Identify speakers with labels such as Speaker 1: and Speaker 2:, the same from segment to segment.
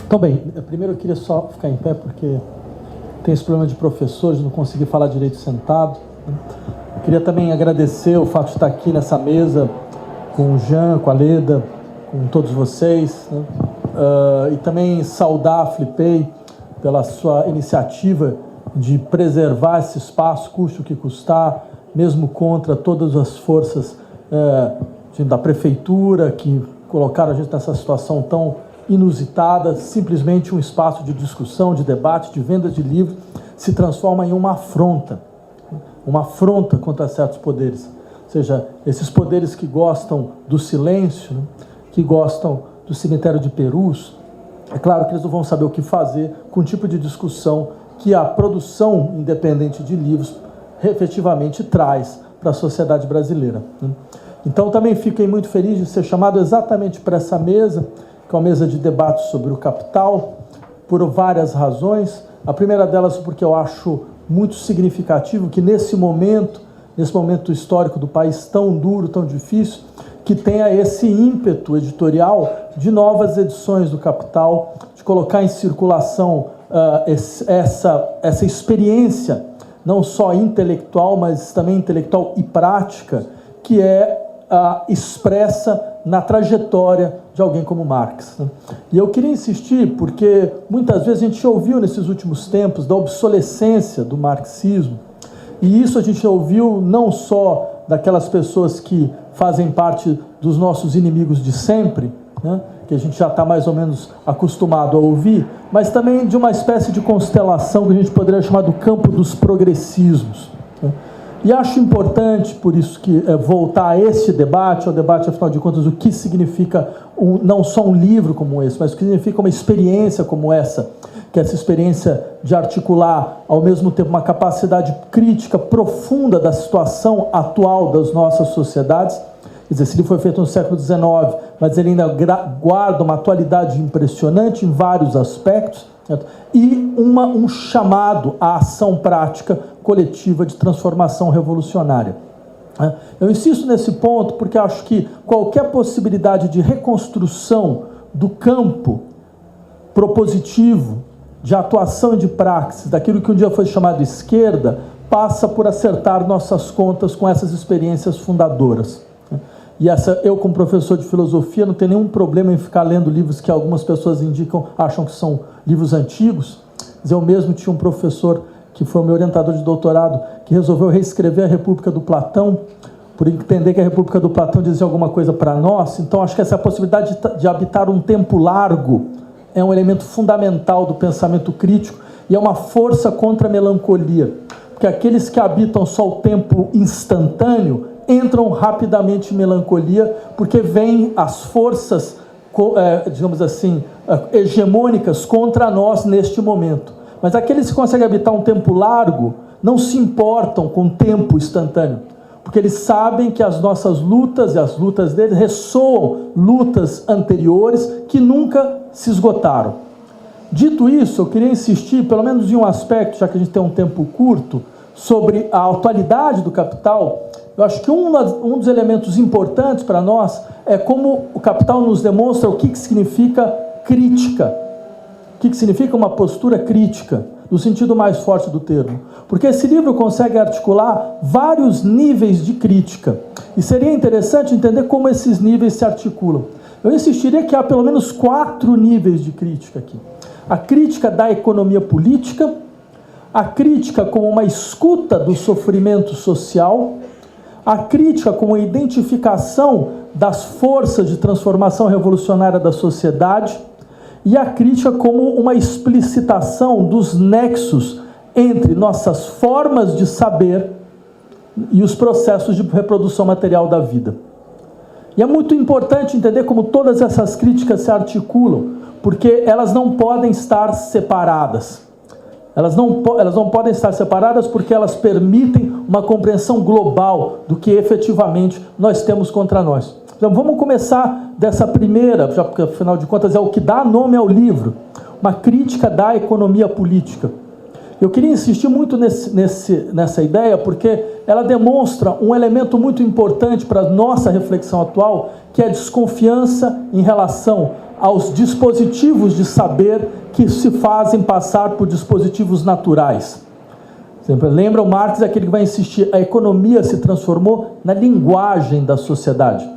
Speaker 1: Então, bem, primeiro eu queria só ficar em pé, porque tem esse problema de professor, de não conseguir falar direito sentado. Eu queria também agradecer o fato de estar aqui nessa mesa com o Jean, com a Leda, com todos vocês, né? E também saudar a Flipei pela sua iniciativa de preservar esse espaço, custe o que custar, mesmo contra todas as forças da prefeitura que colocaram a gente nessa situação tão inusitada. Simplesmente um espaço de discussão, de debate, de venda de livros, se transforma em uma afronta contra certos poderes. Ou seja, esses poderes que gostam do silêncio, né, que gostam do cemitério de Perus, é claro que eles não vão saber o que fazer com o tipo de discussão que a produção independente de livros efetivamente traz para a sociedade brasileira, né? Então também fiquei muito feliz de ser chamado exatamente para essa mesa, que é uma mesa de debate sobre o capital, por várias razões. A primeira delas porque eu acho muito significativo que nesse momento histórico do país tão duro, tão difícil, que tenha esse ímpeto editorial de novas edições do Capital, de colocar em circulação essa experiência, não só intelectual, mas também intelectual e prática, que é expressa na trajetória de alguém como Marx, né? E eu queria insistir porque muitas vezes a gente ouviu nesses últimos tempos da obsolescência do marxismo, e isso a gente ouviu não só daquelas pessoas que fazem parte dos nossos inimigos de sempre, né, que a gente já está mais ou menos acostumado a ouvir, mas também de uma espécie de constelação que a gente poderia chamar do campo dos progressismos, né? E acho importante, por isso, que voltar a este debate, ao debate, afinal de contas, o que significa não só um livro como esse, mas o que significa uma experiência como essa, que é essa experiência de articular, ao mesmo tempo, uma capacidade crítica profunda da situação atual das nossas sociedades. Quer dizer, esse livro foi feito no século XIX, mas ele ainda guarda uma atualidade impressionante em vários aspectos, certo? E um chamado à ação prática coletiva de transformação revolucionária. Eu insisto nesse ponto porque acho que qualquer possibilidade de reconstrução do campo propositivo, de atuação e de praxis, daquilo que um dia foi chamado esquerda, passa por acertar nossas contas com essas experiências fundadoras. E eu, como professor de filosofia, não tenho nenhum problema em ficar lendo livros que algumas pessoas acham que são livros antigos. Eu mesmo tinha um professor que foi o meu orientador de doutorado, que resolveu reescrever a República do Platão, por entender que a República do Platão dizia alguma coisa para nós. Então, acho que essa possibilidade de habitar um tempo largo é um elemento fundamental do pensamento crítico e é uma força contra a melancolia, porque aqueles que habitam só o tempo instantâneo entram rapidamente em melancolia, porque vêm as forças, digamos assim, hegemônicas contra nós neste momento. Mas aqueles que conseguem habitar um tempo largo não se importam com o tempo instantâneo, porque eles sabem que as nossas lutas e as lutas deles ressoam lutas anteriores que nunca se esgotaram. Dito isso, eu queria insistir, pelo menos em um aspecto, já que a gente tem um tempo curto, sobre a atualidade do Capital. Eu acho que um dos elementos importantes para nós é como o Capital nos demonstra o que significa crítica, o que significa uma postura crítica, no sentido mais forte do termo. Porque esse livro consegue articular vários níveis de crítica, e seria interessante entender como esses níveis se articulam. Eu insistiria que há pelo menos 4 níveis de crítica aqui. A crítica da economia política, a crítica como uma escuta do sofrimento social, a crítica como a identificação das forças de transformação revolucionária da sociedade, e a crítica como uma explicitação dos nexos entre nossas formas de saber e os processos de reprodução material da vida. E é muito importante entender como todas essas críticas se articulam, porque elas não podem estar separadas. Elas não podem estar separadas porque elas permitem uma compreensão global do que efetivamente nós temos contra nós. Então, vamos começar dessa primeira, já porque afinal de contas é o que dá nome ao livro, uma crítica da economia política. Eu queria insistir muito nessa ideia porque ela demonstra um elemento muito importante para a nossa reflexão atual, que é a desconfiança em relação aos dispositivos de saber que se fazem passar por dispositivos naturais. Lembra, o Marx é aquele que vai insistir, a economia se transformou na linguagem da sociedade.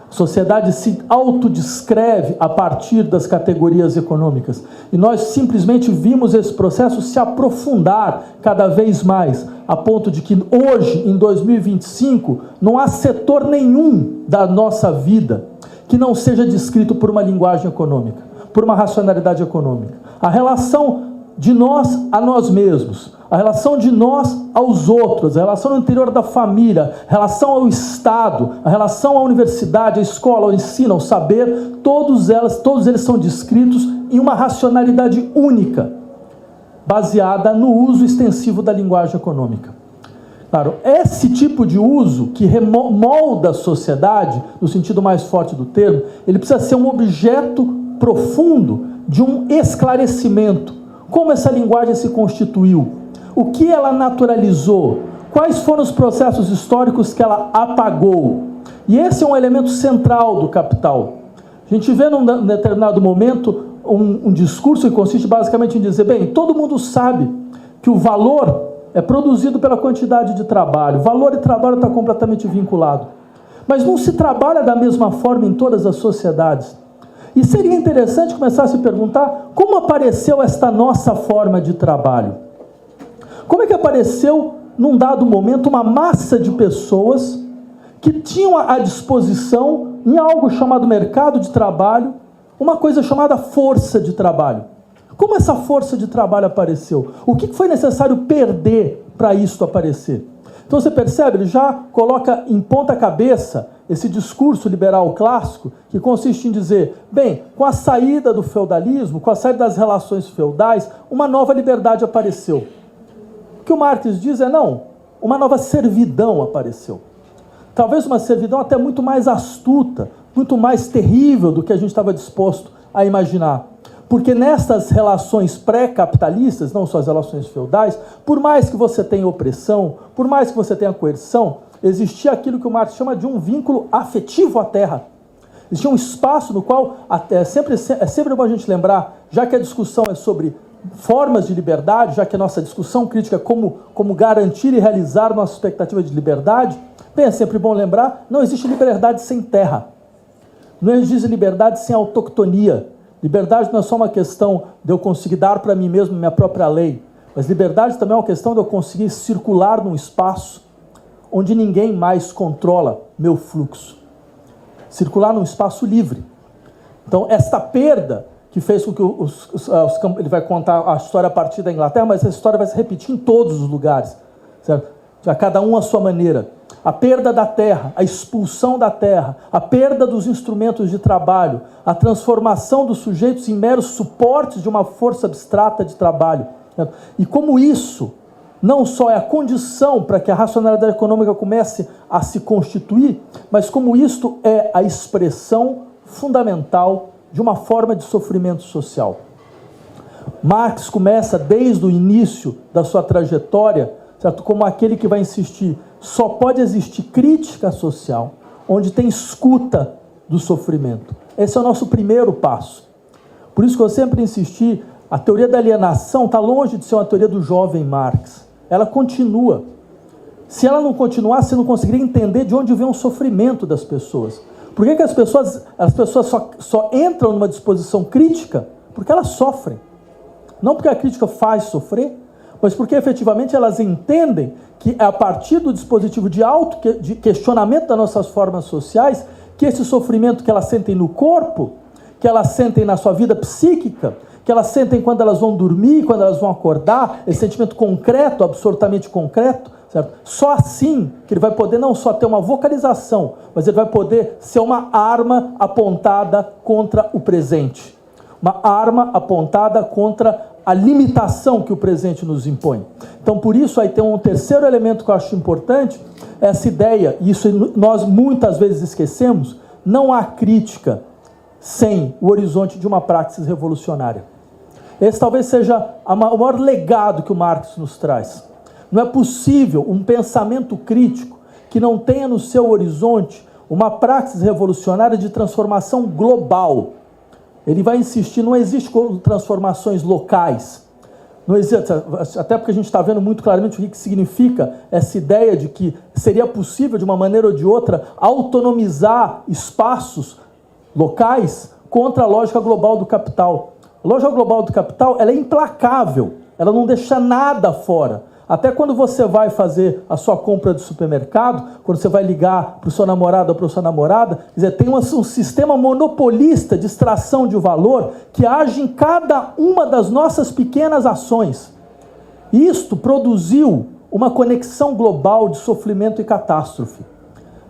Speaker 1: A sociedade se autodescreve a partir das categorias econômicas. E nós simplesmente vimos esse processo se aprofundar cada vez mais, a ponto de que hoje, em 2025, não há setor nenhum da nossa vida que não seja descrito por uma linguagem econômica, por uma racionalidade econômica. A relação de nós a nós mesmos, a relação de nós aos outros, a relação no interior da família, a relação ao Estado, a relação à universidade, à escola, ao ensino, ao saber, todos eles são descritos em uma racionalidade única, baseada no uso extensivo da linguagem econômica. Claro, esse tipo de uso que molda a sociedade, no sentido mais forte do termo, ele precisa ser um objeto profundo de um esclarecimento. Como essa linguagem se constituiu? O que ela naturalizou? Quais foram os processos históricos que ela apagou? E esse é um elemento central do Capital. A gente vê num determinado momento um discurso que consiste basicamente em dizer, bem, todo mundo sabe que o valor é produzido pela quantidade de trabalho. Valor e trabalho está completamente vinculado. Mas não se trabalha da mesma forma em todas as sociedades. E seria interessante começar a se perguntar como apareceu esta nossa forma de trabalho. Como é que apareceu, num dado momento, uma massa de pessoas que tinham à disposição, em algo chamado mercado de trabalho, uma coisa chamada força de trabalho. Como essa força de trabalho apareceu? O que foi necessário perder para isso aparecer? Então você percebe, ele já coloca em ponta cabeça esse discurso liberal clássico, que consiste em dizer, bem, com a saída do feudalismo, com a saída das relações feudais, uma nova liberdade apareceu. O que o Marx diz é, não, uma nova servidão apareceu. Talvez uma servidão até muito mais astuta, muito mais terrível do que a gente estava disposto a imaginar. Porque nessas relações pré-capitalistas, não só as relações feudais, por mais que você tenha opressão, por mais que você tenha coerção, existia aquilo que o Marx chama de um vínculo afetivo à terra. Existia um espaço no qual, é sempre bom a gente lembrar, já que a discussão é sobre formas de liberdade, já que a nossa discussão crítica é como garantir e realizar nossa expectativa de liberdade, bem, é sempre bom lembrar, não existe liberdade sem terra. Não existe liberdade sem autoctonia. Liberdade não é só uma questão de eu conseguir dar para mim mesmo minha própria lei, mas liberdade também é uma questão de eu conseguir circular num espaço onde ninguém mais controla meu fluxo. Circular num espaço livre. Então, esta perda que fez com que ele vai contar a história a partir da Inglaterra, mas essa história vai se repetir em todos os lugares, certo? A cada um à sua maneira. A perda da terra, a expulsão da terra, a perda dos instrumentos de trabalho, a transformação dos sujeitos em meros suportes de uma força abstrata de trabalho. Certo? E como isso não só é a condição para que a racionalidade econômica comece a se constituir, mas como isto é a expressão fundamental de uma forma de sofrimento social. Marx começa desde o início da sua trajetória, certo? Como aquele que vai insistir, só pode existir crítica social onde tem escuta do sofrimento. Esse é o nosso primeiro passo. Por isso que eu sempre insisti, a teoria da alienação está longe de ser uma teoria do jovem Marx. Ela continua. Se ela não continuar, você não conseguiria entender de onde vem o sofrimento das pessoas. Por que as pessoas só entram numa disposição crítica? Porque elas sofrem. Não porque a crítica faz sofrer, mas porque efetivamente elas entendem que é a partir do dispositivo de questionamento das nossas formas sociais que esse sofrimento que elas sentem no corpo, que elas sentem na sua vida psíquica, que elas sentem quando elas vão dormir, quando elas vão acordar, esse sentimento concreto, absolutamente concreto, certo? Só assim que ele vai poder não só ter uma vocalização, mas ele vai poder ser uma arma apontada contra o presente. Uma arma apontada contra a limitação que o presente nos impõe. Então, por isso, aí tem um terceiro elemento que eu acho importante, essa ideia, e isso nós muitas vezes esquecemos, não há crítica sem o horizonte de uma praxis revolucionária. Esse talvez seja o maior legado que o Marx nos traz. Não é possível um pensamento crítico que não tenha no seu horizonte uma praxis revolucionária de transformação global. Ele vai insistir, não existe transformações locais. Não existe, até porque a gente está vendo muito claramente o que significa essa ideia de que seria possível, de uma maneira ou de outra, autonomizar espaços locais contra a lógica global do capital. A lógica global do capital, ela é implacável, ela não deixa nada fora. Até quando você vai fazer a sua compra de supermercado, quando você vai ligar para o seu namorado ou para a sua namorada, quer dizer, tem um sistema monopolista de extração de valor que age em cada uma das nossas pequenas ações. Isto produziu uma conexão global de sofrimento e catástrofe.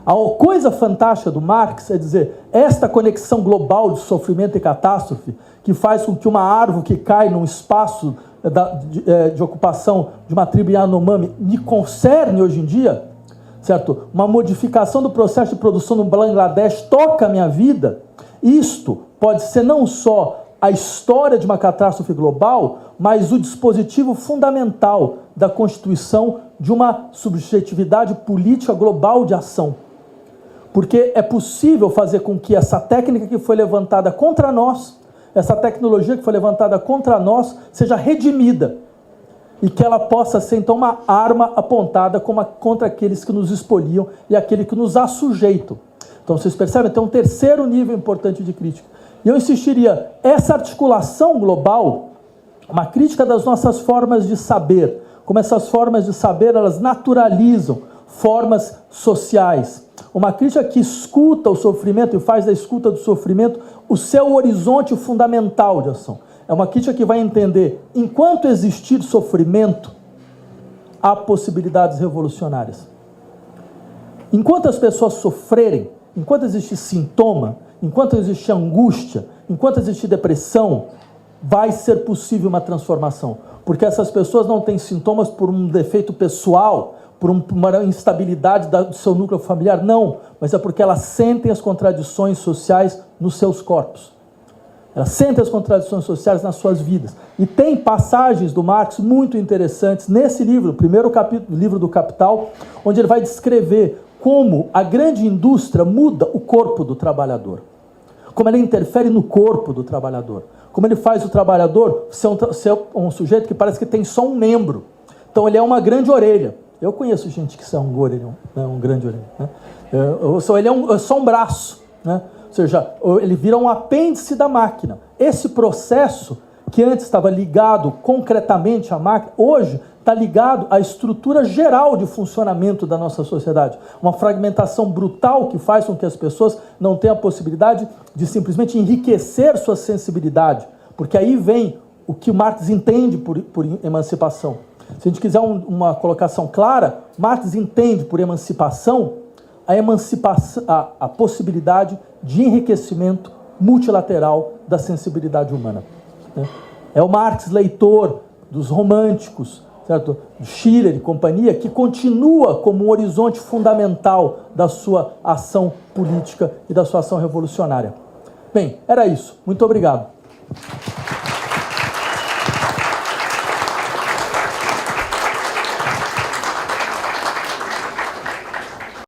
Speaker 1: A coisa fantástica do Marx é dizer, esta conexão global de sofrimento e catástrofe, que faz com que uma árvore que cai num espaço de ocupação de uma tribo Yanomami me concerne hoje em dia, certo? Uma modificação do processo de produção no Bangladesh toca a minha vida. Isto pode ser não só a história de uma catástrofe global, mas o dispositivo fundamental da constituição de uma subjetividade política global de ação. Porque é possível fazer com que essa técnica que foi levantada contra nós, essa tecnologia que foi levantada contra nós, seja redimida. E que ela possa ser, então, uma arma apontada contra aqueles que nos expoliam e aquele que nos assujeitam. Então, vocês percebem? Tem um terceiro nível importante de crítica. E eu insistiria, essa articulação global, uma crítica das nossas formas de saber, como essas formas de saber, elas naturalizam formas sociais. Uma crítica que escuta o sofrimento e faz da escuta do sofrimento o seu horizonte fundamental de ação. É uma crítica que vai entender, enquanto existir sofrimento, há possibilidades revolucionárias. Enquanto as pessoas sofrerem, enquanto existir sintoma, enquanto existir angústia, enquanto existir depressão, vai ser possível uma transformação. Porque essas pessoas não têm sintomas por um defeito pessoal, por uma instabilidade do seu núcleo familiar, não, mas é porque elas sentem as contradições sociais nos seus corpos. Elas sentem as contradições sociais nas suas vidas. E tem passagens do Marx muito interessantes nesse livro, o primeiro capítulo, livro do Capital, onde ele vai descrever como a grande indústria muda o corpo do trabalhador. Como ela interfere no corpo do trabalhador. Como ele faz o trabalhador ser um sujeito que parece que tem só um membro. Então ele é uma grande orelha. Eu conheço gente que são um orelhão, né? Um grande orelha. Né? Ele é só um braço. Né? Ou seja, ele vira um apêndice da máquina. Esse processo, que antes estava ligado concretamente à máquina, hoje está ligado à estrutura geral de funcionamento da nossa sociedade. Uma fragmentação brutal que faz com que as pessoas não tenham a possibilidade de simplesmente enriquecer sua sensibilidade. Porque aí vem o que Marx entende por emancipação. Se a gente quiser uma colocação clara, Marx entende por emancipação a possibilidade de enriquecimento multilateral da sensibilidade humana. É o Marx leitor dos românticos, certo? Do Schiller e companhia, que continua como um horizonte fundamental da sua ação política e da sua ação revolucionária. Bem, era isso. Muito obrigado.